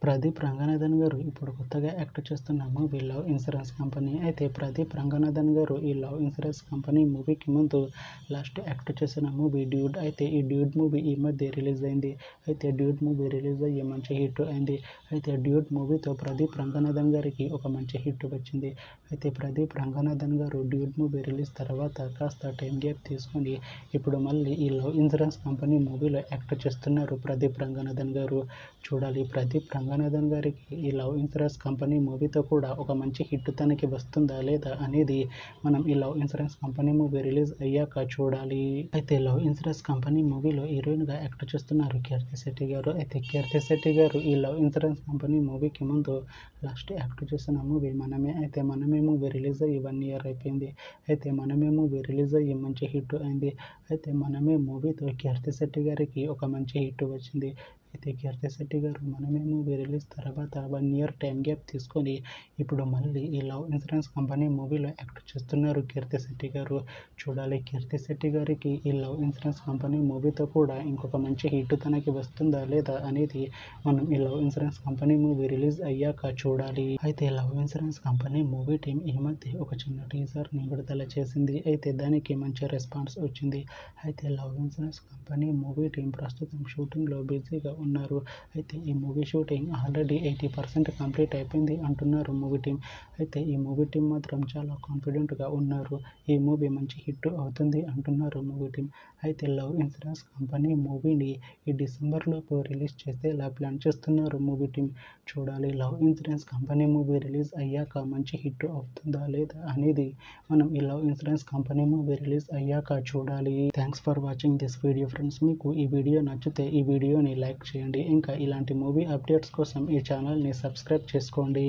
ప్రదీప్ రంగనాథన్ గారు ఇప్పుడు కొత్తగా యాక్ట్ చేస్తున్న మూవీ లవ్ ఇన్సూరెన్స్ కంపెనీ. అయితే ప్రదీప్ రంగనాథన్ గారు ఈ లవ్ ఇన్సూరెన్స్ కంపెనీ మూవీకి ముందు లాస్ట్ యాక్ట్ చేసిన మూవీ డ్యూడ్. అయితే ఈ డ్యూడ్ మూవీ ఈ మధ్య రిలీజ్ అయింది. అయితే డ్యూడ్ మూవీ రిలీజ్ అయ్యి మంచి హిట్ అయింది. అయితే డ్యూడ్ మూవీతో ప్రదీప్ రంగనాథన్ గారికి ఒక మంచి హిట్ వచ్చింది. అయితే ప్రదీప్ రంగనాథన్ గారు డ్యూడ్ మూవీ రిలీజ్ తర్వాత కాస్త టైం గ్యాప్ తీసుకొని ఇప్పుడు మళ్ళీ ఈ లవ్ ఇన్సూరెన్స్ కంపెనీ మూవీలో యాక్ట్ చేస్తున్నారు ప్రదీప్ రంగనాథన్ గారు. చూడాలి ప్రదీప్ రంగనాథన్ గారికి ఈ లవ్ ఇన్సూరెన్స్ కంపెనీ మూవీతో కూడా ఒక మంచి హిట్ తనకి వస్తుందా లేదా అనేది మనం ఈ love insurance company movie release అయ్యాక చూడాలి. అయితే లవ్ ఇన్సూరెన్స్ కంపెనీ మూవీలో హీరోయిన్గా యాక్ట్ చేస్తున్నారు కీర్తి శెట్టి గారు. అయితే కీర్తి శెట్టి గారు ఈ లవ్ ఇన్సూరెన్స్ కంపెనీ మూవీకి ముందు లాస్ట్ యాక్ట్ చేసిన మూవీ మనమే. అయితే మనమే మూవీ రిలీజ్ అయ్యి 1 year అయిపోయింది. అయితే మనమే మూవీ రిలీజ్ అయ్యి మంచి హిట్ అయింది. అయితే మనమే మూవీతో కీర్తి శెట్టి గారికి ఒక మంచి హిట్ వచ్చింది. అయితే కీర్తి శెట్టి గారు మనమే మూవీ రిలీజ్ తర్వాత 1 year టైం గ్యాప్ తీసుకొని ఇప్పుడు మళ్ళీ ఈ లవ్ ఇన్సూరెన్స్ కంపెనీ మూవీలో యాక్ట్ చేస్తున్నారు కీర్తి శెట్టి గారు. చూడాలి కీర్తి శెట్టి గారికి ఈ లవ్ ఇన్సూరెన్స్ కంపెనీ మూవీతో కూడా ఇంకొక మంచి హిట్ తనకి వస్తుందా లేదా అనేది మనం ఈ love insurance company movie release అయ్యాక చూడాలి. అయితే love insurance company movie team ఈ మధ్య ఒక చిన్న టీజర్ని విడుదల చేసింది. అయితే దానికి మంచి రెస్పాన్స్ వచ్చింది. అయితే love insurance company movie team ప్రస్తుతం షూటింగ్లో బిజీగా ఉన్నారు. అయితే ఈ మూవీ షూటింగ్ ఆల్రెడీ 80% కంప్లీట్ అయిపోయింది అంటున్నారు మూవీ టీం. అయితే ఈ మూవీ టీం మాత్రం చాలా కాన్ఫిడెంట్గా ఉన్నారు. ఈ మూవీ మంచి హిట్ అవుతుంది అంటున్నారు మూవీ టీం. అయితే లవ్ ఇన్సూరెన్స్ కంపెనీ మూవీని ఈ డిసెంబర్లోపు రిలీజ్ చేసేలా ప్లాన్ చేస్తున్నారు మూవీ టీం. చూడాలి love insurance company movie release అయ్యాక మంచి హిట్ అవుతుందా లేదా అనేది మనం ఈ love insurance company movie release అయ్యాక చూడాలి. Thanks for watching this video friends. మీకు ఈ వీడియో నచ్చితే ఈ వీడియోని లైక్ చేయండి. ఇంకా ఇలాంటి మూవీ అప్డేట్స్ కోసం ఈ ఛానల్ని సబ్స్క్రైబ్ చేసుకోండి.